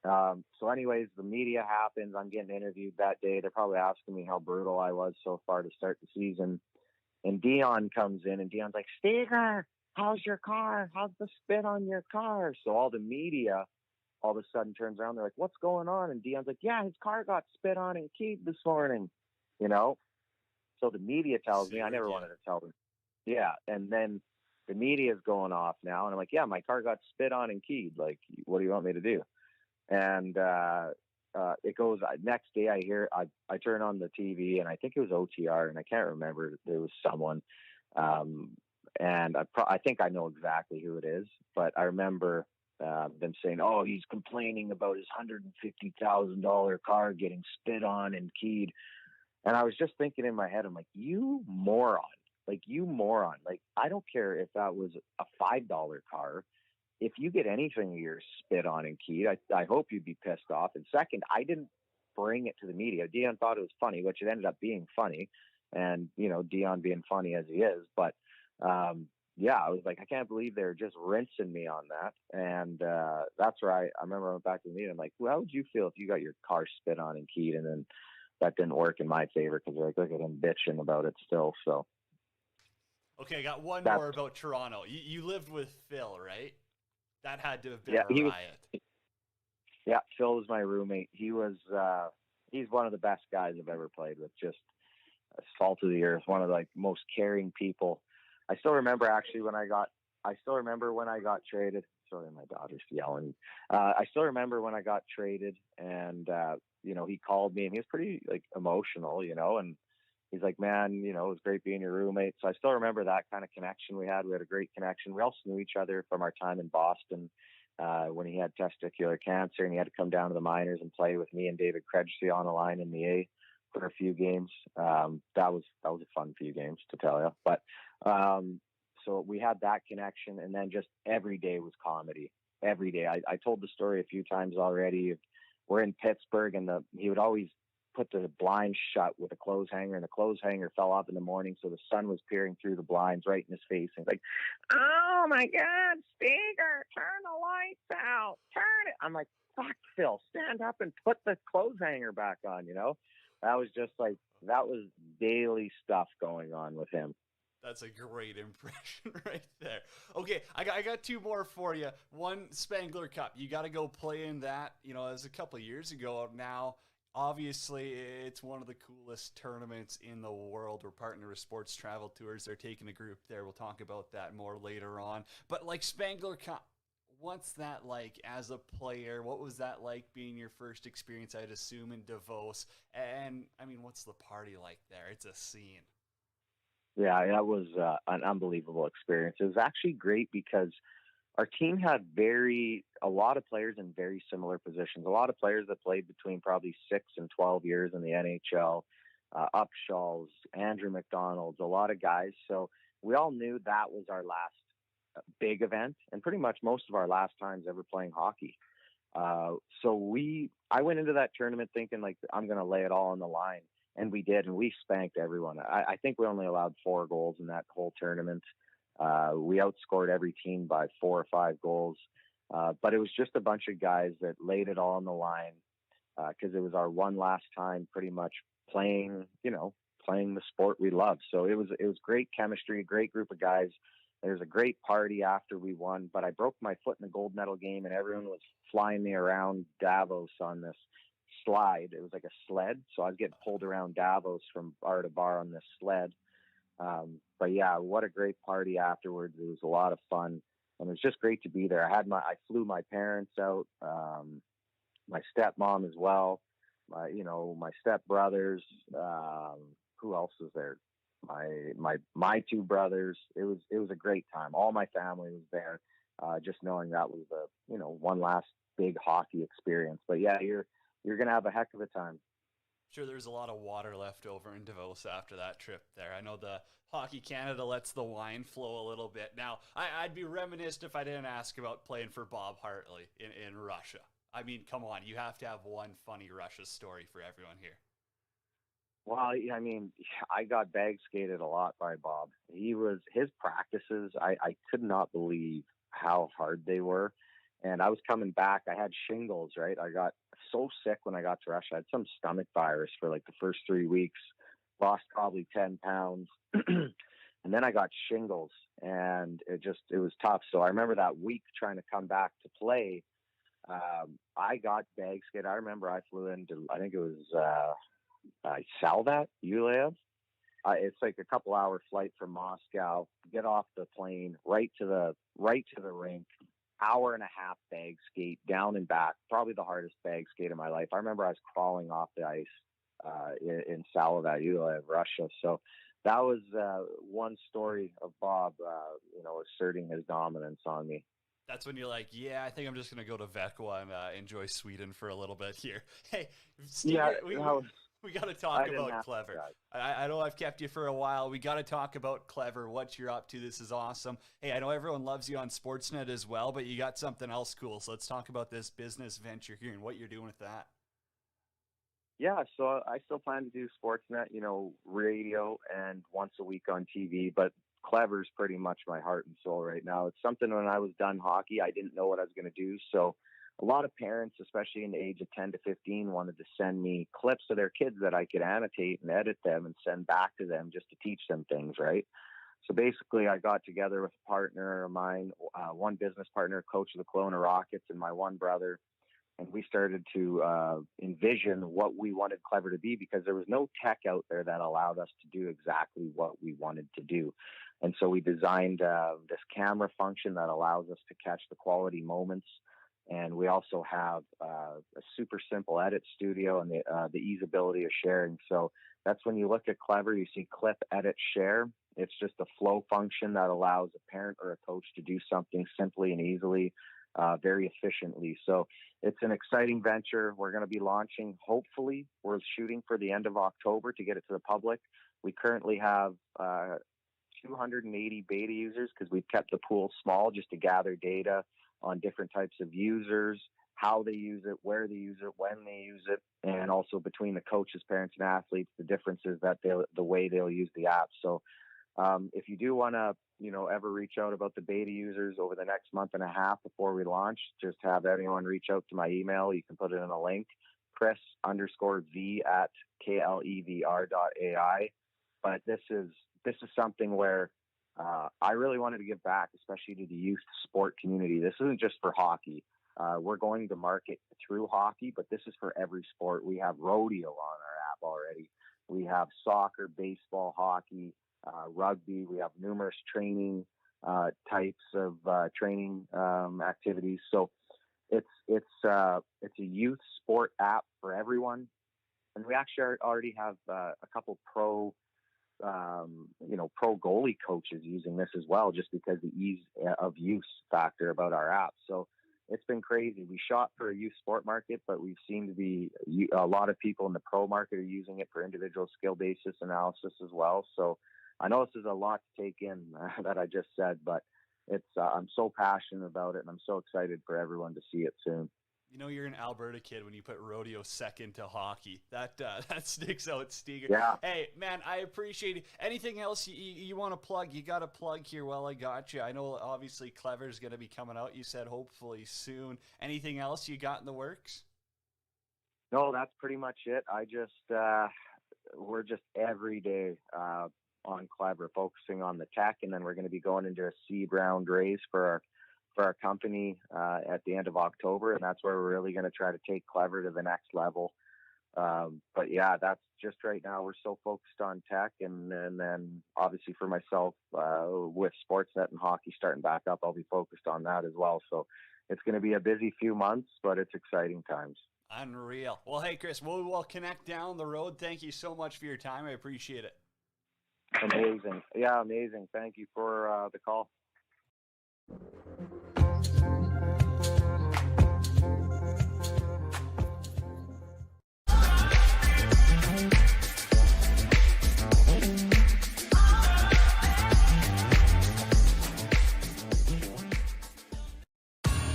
So anyways, the media happens. I'm getting interviewed that day. They're probably asking me how brutal I was so far to start the season. And Dion comes in, and Dion's like, Steger, how's your car? How's the spit on your car? So all the media all of a sudden turns around. They're like, what's going on? And Dion's like, yeah, his car got spit on and keyed this morning, So the media tells me, I never wanted to tell them. Yeah. And then the media is going off now. And I'm like, yeah, my car got spit on and keyed. Like, what do you want me to do? And it goes, next day I turn on the TV, and I think it was OTR, and I can't remember. There was someone. And I think I know exactly who it is, but I remember them saying, "Oh, he's complaining about his $150,000 car getting spit on and keyed." And I was just thinking in my head, I'm like, you moron. Like, you moron. Like, I don't care if that was a $5 car. If you get anything of yours spit on and keyed, I hope you'd be pissed off. And second, I didn't bring it to the media. Dion thought it was funny, which it ended up being funny. And, you know, Dion being funny as he is. But, yeah, I was like, I can't believe they're just rinsing me on that. And that's where I remember I went back to the meeting. I'm like, well, how would you feel if you got your car spit on and keyed and then that didn't work in my favor? Because they're like, look at him bitching about it still. So. Okay, I got one more about Toronto. You lived with Phil, right? That had to have been a riot. Yeah, Phil was my roommate. He was he's one of the best guys I've ever played with. Just salt of the earth, one of the most caring people. I still remember when I got traded. Sorry, my daughter's yelling. I still remember when I got traded, and you know, he called me and he was pretty emotional, you know, and he's like, man, you know, it was great being your roommate. So I still remember that kind of connection we had. We had a great connection. We also knew each other from our time in Boston when he had testicular cancer and he had to come down to the minors and play with me and David Krejci on the line in the A for a few games. That was a fun few games, to tell you. But so we had that connection, and then just every day was comedy. Every day. I told the story a few times already. We're in Pittsburgh, and he would always put the blinds shut with a clothes hanger, and the clothes hanger fell off in the morning, so the sun was peering through the blinds right in his face. And he's like, "Oh my God, Steger, turn the lights out, turn it." I'm like, "Fuck, Phil, stand up and put the clothes hanger back on." You know, that was just that was daily stuff going on with him. That's a great impression right there. Okay, I got two more for you. One, Spangler Cup. You got to go play in that. You know, it was a couple of years ago now. Obviously, it's one of the coolest tournaments in the world. We're partnered with Sports Travel Tours. They're taking a group there. We'll talk about that more later on. But Spangler Cup, what's that like as a player? What was that like being your first experience, I'd assume, in Davos? And, I mean, what's the party like there? It's a scene. Yeah, that was an unbelievable experience. It was actually great because our team had a lot of players in very similar positions. A lot of players that played between probably 6 and 12 years in the NHL, Upshaws, Andrew McDonald's, a lot of guys. So we all knew that was our last big event and pretty much most of our last times ever playing hockey. So I went into that tournament thinking I'm going to lay it all on the line. And we did, and we spanked everyone. I think we only allowed 4 goals in that whole tournament. We outscored every team by 4 or 5 goals. But it was just a bunch of guys that laid it all on the line because it was our one last time pretty much playing the sport we love. So it was great chemistry, a great group of guys. There was a great party after we won, but I broke my foot in the gold medal game, and everyone was flying me around Davos on this slide. It was like a sled, so I was getting pulled around Davos from bar to bar on this sled. But yeah, what a great party afterwards. It was a lot of fun, and it was just great to be there. I flew my parents out, my stepmom as well, my stepbrothers. Who else was there? My 2 brothers. It was a great time. All my family was there. Just knowing that was the one last big hockey experience. But yeah, you're going to have a heck of a time. Sure, there's a lot of water left over in Davos after that trip there. I know the Hockey Canada lets the wine flow a little bit. Now, I'd be remiss if I didn't ask about playing for Bob Hartley in Russia. I mean, come on, you have to have one funny Russia story for everyone here. Well, I mean, I got bag skated a lot by Bob. His practices, I could not believe how hard they were. And I was coming back. I had shingles, right? I got so sick when I got to Russia. I had some stomach virus for the first 3 weeks, lost probably 10 pounds. And then I got shingles, and it was tough. So I remember that week trying to come back to play. I got bag skate. I remember I flew into, I think it was Salvat, Yulev. It's like a couple hour flight from Moscow. Get off the plane, right to the rink. Hour and a half bag skate down and back, probably the hardest bag skate of my life. I remember I was crawling off the ice in Salavat, Russia. So that was one story of Bob, asserting his dominance on me. That's when you're like, yeah, I think I'm just going to go to Vecqua and enjoy Sweden for a little bit here. Hey, Steve, Yeah, we got to I talk didn't about have Clever. that. I know I've kept you for a while. We got to talk about Clever, what you're up to. This is awesome. Hey, I know everyone loves you on Sportsnet as well, but you got something else cool. So let's talk about this business venture here and what you're doing with that. Yeah, so I still plan to do Sportsnet, radio and once a week on TV, but Clever's pretty much my heart and soul right now. It's something when I was done hockey, I didn't know what I was going to do. So a lot of parents, especially in the age of 10 to 15, wanted to send me clips of their kids that I could annotate and edit them and send back to them just to teach them things, right? So basically, I got together with a partner of mine, one business partner, coach of the Kelowna Rockets, and my one brother, and we started to envision what we wanted Clever to be, because there was no tech out there that allowed us to do exactly what we wanted to do. And so we designed this camera function that allows us to catch the quality moments. And we also have a super simple edit studio and the easeability of sharing. So that's when you look at Clever, you see clip, edit, share. It's just a flow function that allows a parent or a coach to do something simply and easily, very efficiently. So it's an exciting venture. We're going to be launching, hopefully, we're shooting for the end of October to get it to the public. We currently have 280 beta users because we've kept the pool small just to gather data on different types of users, how they use it, where they use it, when they use it, and also between the coaches, parents, and athletes, the differences that the way they'll use the app. So if you do want to, ever reach out about the beta users over the next month and a half before we launch, just have everyone reach out to my email. You can put it in a link, Chris_V@klevr.ai. But this is something where I really wanted to give back, especially to the youth sport community. This isn't just for hockey. We're going to market through hockey, but this is for every sport. We have rodeo on our app already. We have soccer, baseball, hockey, rugby. We have numerous training types of training activities. So it's a youth sport app for everyone. And we actually already have a couple pro goalie coaches using this as well, just because the ease of use factor about our app. So it's been crazy. We shot for a youth sport market, but we've seen to be a lot of people in the pro market are using it for individual skill basis analysis as well. So I know this is a lot to take in that I just said, but it's I'm so passionate about it, and I'm so excited for everyone to see it soon. You're an Alberta kid when you put rodeo second to hockey. That sticks out, Steger. Yeah. Hey, man, I appreciate it. Anything else you want to plug? You got to plug here while I got you. I know, obviously, Clever's going to be coming out. You said hopefully soon. Anything else you got in the works? No, that's pretty much it. We're just every day on Clever, focusing on the tech, and then we're going to be going into a seed round raise for our company at the end of October, and that's where we're really going to try to take Clever to the next level. But yeah, that's just right now. We're so focused on tech, and then obviously for myself, with Sportsnet and hockey starting back up, I'll be focused on that as well. So it's going to be a busy few months, but it's exciting times. Unreal. Well, hey, Chris, we'll connect down the road. Thank you so much for your time. I appreciate it. Amazing. Yeah, amazing. Thank you for the call.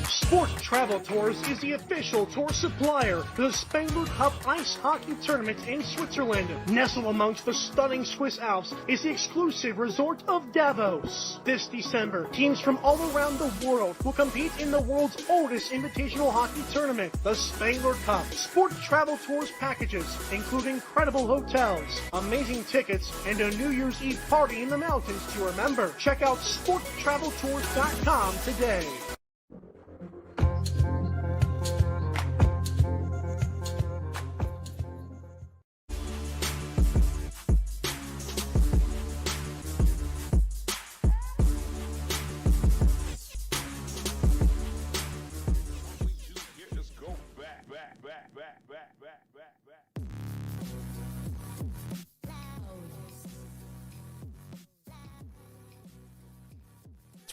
Sport Travel Tours is the official tour supplier to the Spengler Cup Ice Hockey Tournament in Switzerland. Nestled amongst the stunning Swiss Alps is the exclusive resort of Davos. This December, teams from all around the world will compete in the world's oldest invitational hockey tournament, the Spengler Cup. Sport Travel Tours packages include incredible hotels, amazing tickets, and a New Year's Eve party in the mountains to remember. Check out sporttraveltours.com today.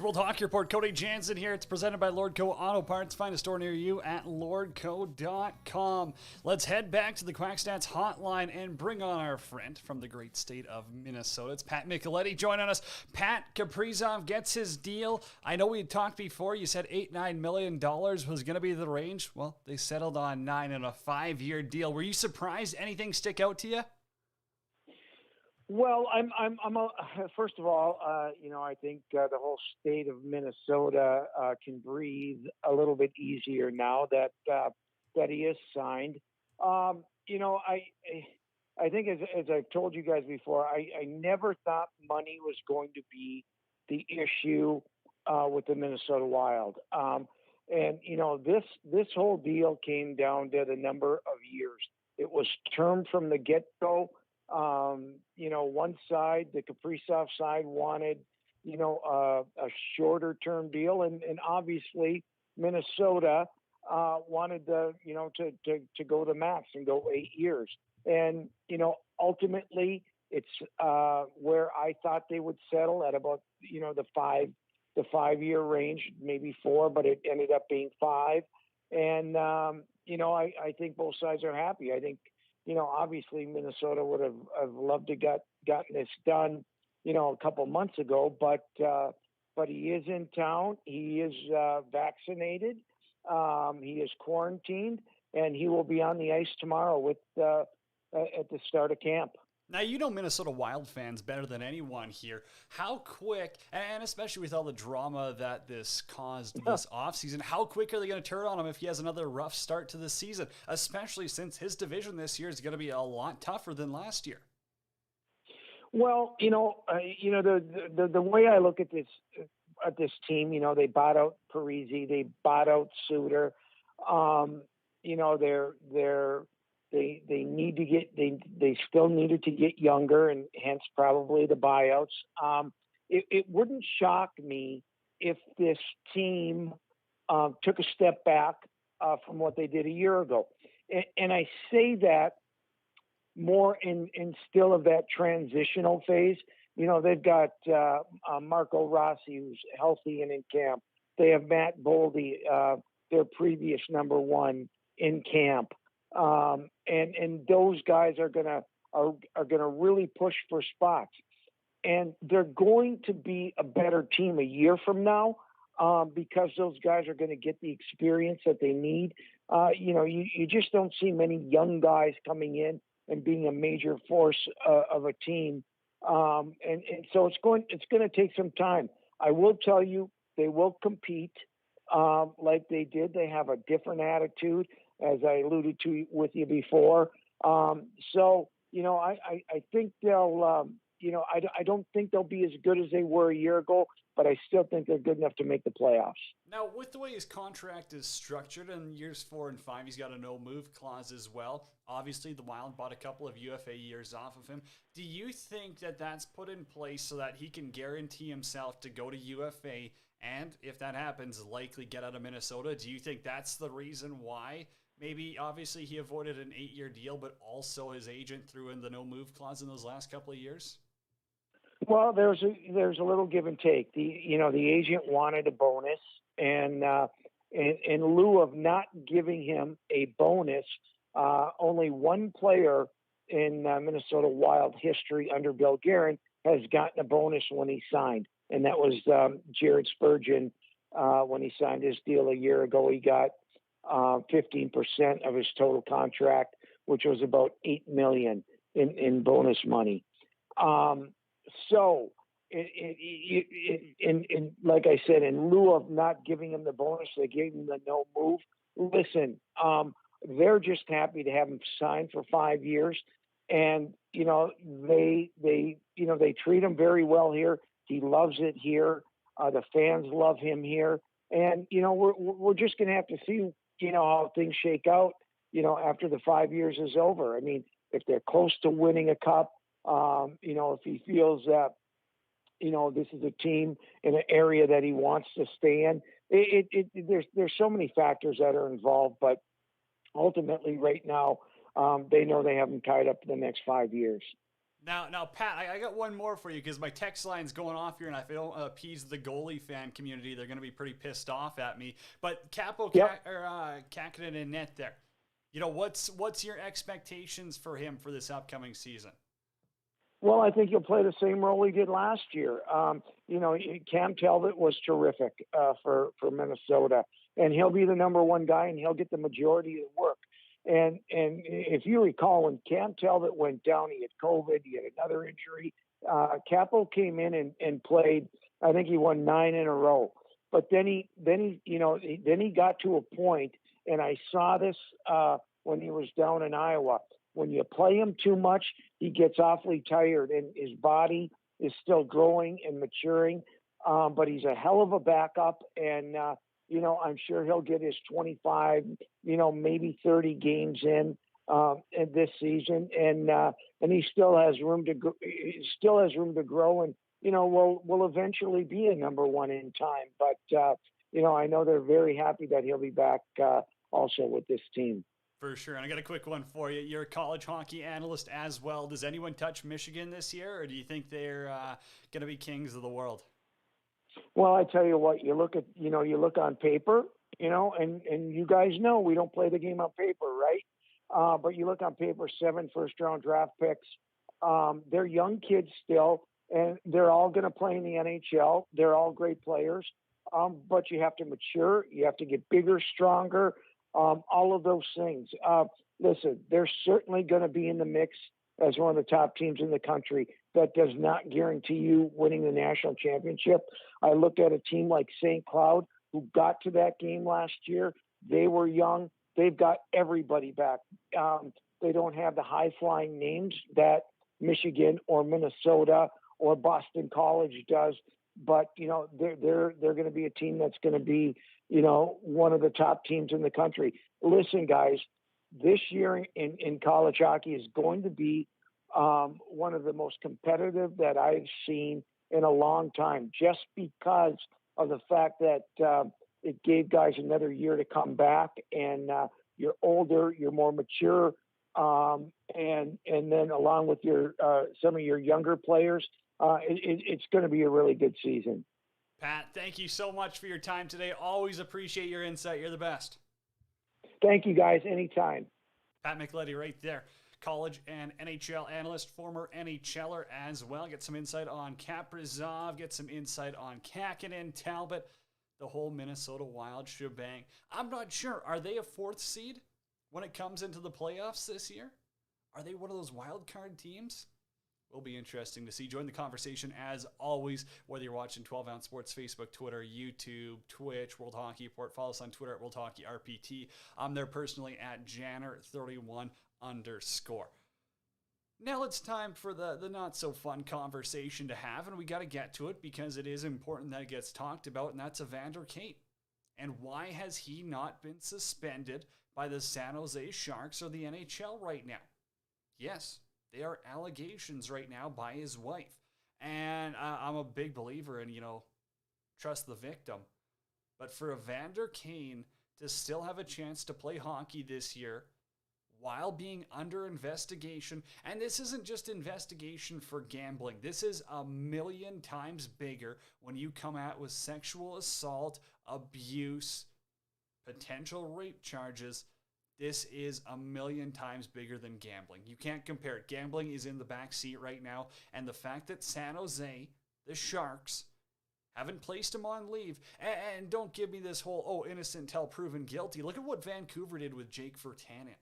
World Hockey Report. Cody Jansen here. It's presented by Lordco Auto Parts. Find a store near you at lordco.com. Let's head back to the Quackstats hotline and bring on our friend from the great state of Minnesota. It's Pat Micheletti joining us. Pat, Kaprizov gets his deal. I know we had talked before. You said $8-9 million was going to be the range. Well, they settled on $9 and a 5-year deal. Were you surprised? Anything stick out to you? Well, first of all, I think the whole state of Minnesota can breathe a little bit easier now that he is signed. I think as I've told you guys before, I never thought money was going to be the issue with the Minnesota Wild. This whole deal came down to the number of years. It was termed from the get-go. One side, the Kaprizov side, wanted, a shorter term deal, and obviously Minnesota wanted to go to max and go 8 years. And ultimately, it's where I thought they would settle at about the 5-year range, maybe 4, but it ended up being 5. And I think both sides are happy. I think. Obviously Minnesota would have loved to gotten this done, a couple months ago, but he is in town. He is vaccinated. He is quarantined, and he will be on the ice tomorrow at the start of camp. Now, Minnesota Wild fans better than anyone here. How quick, and especially with all the drama that this caused this offseason, how quick are they going to turn on him if he has another rough start to the season, especially since his division this year is going to be a lot tougher than last year? Well, the way I look at this team, they bought out Parise, they bought out Suter. They still needed to get younger, and hence probably the buyouts. It wouldn't shock me if this team took a step back from what they did a year ago. And I say that more in still of that transitional phase. They've got Marco Rossi, who's healthy and in camp. They have Matt Boldy, their previous number 1, in camp. And those guys are gonna really push for spots, and they're going to be a better team a year from now because those guys are going to get the experience that they need. You just don't see many young guys coming in and being a major force of a team, and so it's going to take some time. I will tell you, they will compete like they did. They have a different attitude, as I alluded to with you before. I think they'll, I don't think they'll be as good as they were a year ago, but I still think they're good enough to make the playoffs. Now, with the way his contract is structured in years 4 and 5, he's got a no-move clause as well. Obviously, the Wild bought a couple of UFA years off of him. Do you think that that's put in place so that he can guarantee himself to go to UFA and, if that happens, likely get out of Minnesota? Do you think that's the reason why? Maybe, obviously, he avoided an 8-year deal, but also his agent threw in the no-move clause in those last couple of years? Well, there's a little give and take. The agent wanted a bonus, and in lieu of not giving him a bonus, only one player in Minnesota Wild history under Bill Guerin has gotten a bonus when he signed, and that was Jared Spurgeon. When he signed his deal a year ago, he got 15% of his total contract, which was about $8 million in bonus money. So, like I said, in lieu of not giving him the bonus, they gave him the no move. Listen, they're just happy to have him signed for 5 years, and they treat him very well here. He loves it here. The fans love him here, and we're just going to have to see how things shake out. After the 5 years is over. I mean, if they're close to winning a cup. If he feels that, this is a team in an area that he wants to stay in, there's so many factors that are involved, but ultimately right now, they know they have him tied up for the next 5 years. Now, Pat, I got one more for you because my text line's going off here, and if I don't appease the goalie fan community, they're going to be pretty pissed off at me. But Kakinen in net there. What's your expectations for him for this upcoming season? Well, I think he'll play the same role he did last year. Cam Talbot was terrific for Minnesota, and he'll be the number one guy, and he'll get the majority of the work. And if you recall, when Cam Talbot went down, he had COVID, he had another injury. Capo came in and played. I think he won 9 in a row. But then he got to a point, and I saw this when he was down in Iowa. When you play him too much, he gets awfully tired, and his body is still growing and maturing. But he's a hell of a backup, and I'm sure he'll get his 25, maybe 30 games in this season, and he still has room to go. He still has room to grow, and will eventually be a number one in time. But I know they're very happy that he'll be back also with this team. For sure. And I got a quick one for you. You're a college hockey analyst as well. Does anyone touch Michigan this year, or do you think they're going to be kings of the world? Well, I tell you what, you look on paper, and you guys know we don't play the game on paper, right? But you look on paper, 7 first-round draft picks. They're young kids still, and they're all going to play in the NHL. They're all great players, but you have to mature. You have to get bigger, stronger, all of those things. Listen, they're certainly going to be in the mix as one of the top teams in the country. That does not guarantee you winning the national championship. I look at a team like St. Cloud, who got to that game last year. They were young. They've got everybody back. They don't have the high-flying names that Michigan or Minnesota or Boston College does, but they're going to be a team that's going to be one of the top teams in the country. Listen, guys, this year in college hockey is going to be one of the most competitive that I've seen in a long time, just because of the fact that it gave guys another year to come back, and you're older, you're more mature, and then along with your some of your younger players, it's going to be a really good season. Pat, thank you so much for your time today. Always appreciate your insight. You're the best. Thank you, guys. Anytime. Pat McLetty right there. College and NHL analyst, former NHLer as well. Get some insight on Kaprizov, get some insight on Kakinen, Talbot, the whole Minnesota Wild shebang. I'm not sure. Are they a 4th seed when it comes into the playoffs this year? Are they one of those wild card teams? Will be interesting to see. Join the conversation as always, whether you're watching 12 Ounce Sports, Facebook, Twitter, YouTube, Twitch, World Hockey Report. Follow us on Twitter at World Hockey RPT. I'm there personally at Janner31_. Now it's time for the not so fun conversation to have, and we got to get to it because it is important that it gets talked about, and that's Evander Kane. And why has he not been suspended by the San Jose Sharks or the NHL right now? Yes, they are allegations right now by his wife. And I'm a big believer in, trust the victim. But for Evander Kane to still have a chance to play hockey this year while being under investigation, and this isn't just investigation for gambling. This is a million times bigger when you come out with sexual assault, abuse, potential rape charges. This is a million times bigger than gambling. You can't compare it. Gambling is in the back seat right now. And the fact that San Jose, the Sharks, haven't placed him on leave. And don't give me this whole, innocent till proven guilty. Look at what Vancouver did with Jake Virtanen.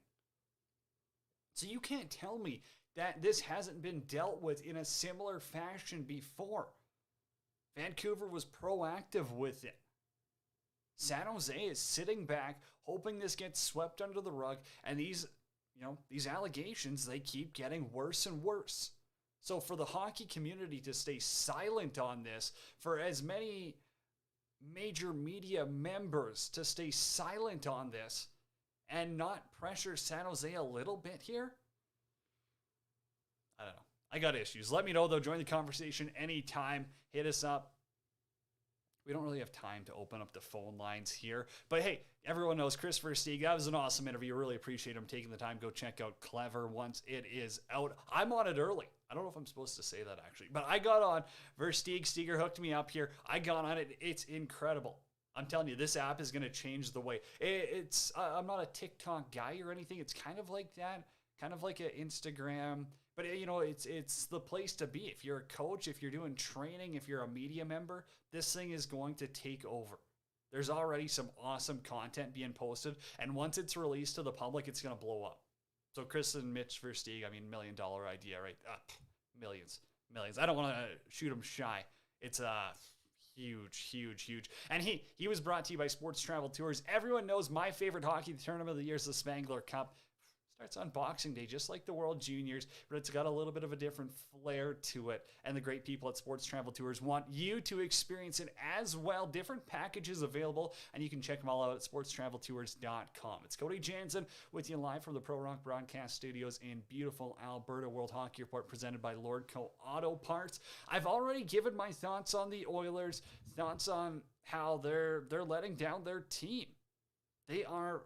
So you can't tell me that this hasn't been dealt with in a similar fashion before. Vancouver was proactive with it. San Jose is sitting back, hoping this gets swept under the rug, and these allegations, they keep getting worse and worse. So for the hockey community to stay silent on this, for as many major media members to stay silent on this and not pressure San Jose a little bit here, I don't know. I got issues. Let me know, though. Join the conversation anytime. Hit us up. we don't really have time to open up the phone lines here. But hey, everyone knows Chris Versteeg. That was an awesome interview. Really appreciate him taking the time. Go check out Clever once it is out. I'm on it early. I don't know if I'm supposed to say that actually, but I got on Versteeg. Steger hooked me up here. I got on it. It's incredible. I'm telling you, this app is going to change the way. I'm not a TikTok guy or anything. It's kind of like that, kind of like an Instagram. But, it's the place to be. If you're a coach, if you're doing training, if you're a media member, this thing is going to take over. There's already some awesome content being posted. And once it's released to the public, it's going to blow up. So Chris and Mitch Versteeg, $1 million idea, right? Millions. I don't want to shoot them shy. It's huge. And he was brought to you by Sports Travel Tours. Everyone knows my favorite hockey tournament of the year is the Spangler Cup. Starts on Boxing Day, just like the World Juniors, but it's got a little bit of a different flair to it. And the great people at Sports Travel Tours want you to experience it as well. Different packages available, and you can check them all out at sportstraveltours.com. It's Cody Jansen with you live from the Pro Rock Broadcast Studios in beautiful Alberta. World Hockey Report presented by Lordco Auto Parts. I've already given my thoughts on the Oilers, thoughts on how they're letting down their team. They are,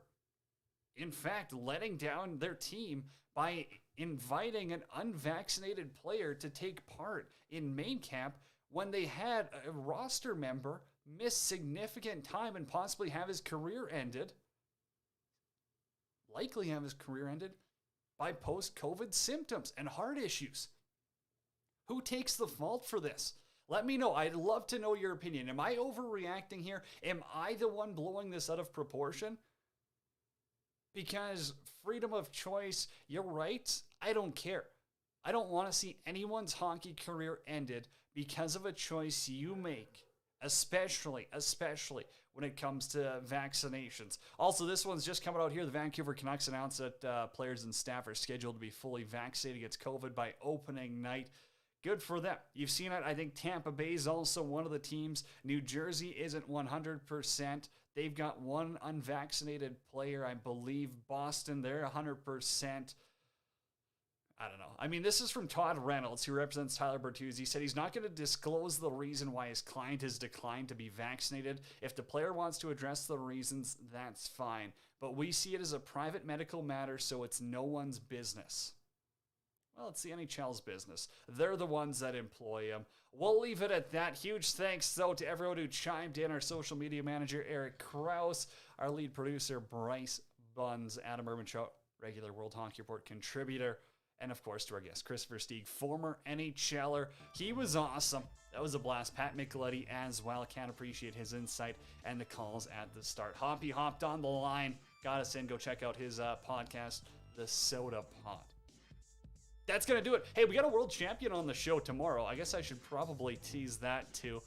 in fact, letting down their team by inviting an unvaccinated player to take part in main camp when they had a roster member miss significant time and possibly have his career ended, likely have his career ended by post-COVID symptoms and heart issues. Who takes the fault for this? Let me know. I'd love to know your opinion. Am I overreacting here? Am I the one blowing this out of proportion? Because freedom of choice, you're right, I don't care. I don't want to see anyone's hockey career ended because of a choice you make, especially when it comes to vaccinations. Also, this one's just coming out here. The Vancouver Canucks announced that players and staff are scheduled to be fully vaccinated against COVID by opening night. Good for them. You've seen it. I think Tampa Bay is also one of the teams. New Jersey isn't 100%. They've got one unvaccinated player, I believe. Boston, they're 100%. I don't know. I mean, this is from Todd Reynolds, who represents Tyler Bertuzzi. He said he's not going to disclose the reason why his client has declined to be vaccinated. If the player wants to address the reasons, that's fine. But we see it as a private medical matter, so it's no one's business. Well, it's the NHL's business. They're the ones that employ him. We'll leave it at that. Huge thanks, though, to everyone who chimed in. Our social media manager, Eric Krause. Our lead producer, Bryce Buns. Adam Urbanchuk, regular World Hockey Report contributor. And, of course, to our guest, Chris Versteeg, former NHLer. He was awesome. That was a blast. Pat Micheletti as well. Can't appreciate his insight and the calls at the start. Hoppy hopped on the line. Got us in. Go check out his podcast, The Soda Pot. That's going to do it. Hey, we got a world champion on the show tomorrow. I guess I should probably tease that too.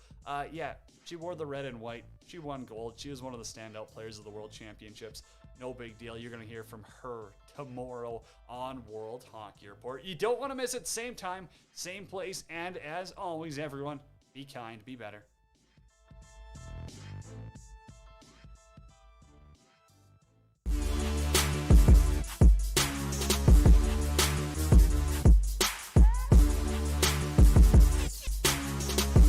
Yeah, she wore the red and white. She won gold. She was one of the standout players of the World Championships. No big deal. You're going to hear from her tomorrow on World Hockey Report. You don't want to miss it. Same time, same place. And as always, everyone, be kind, be better.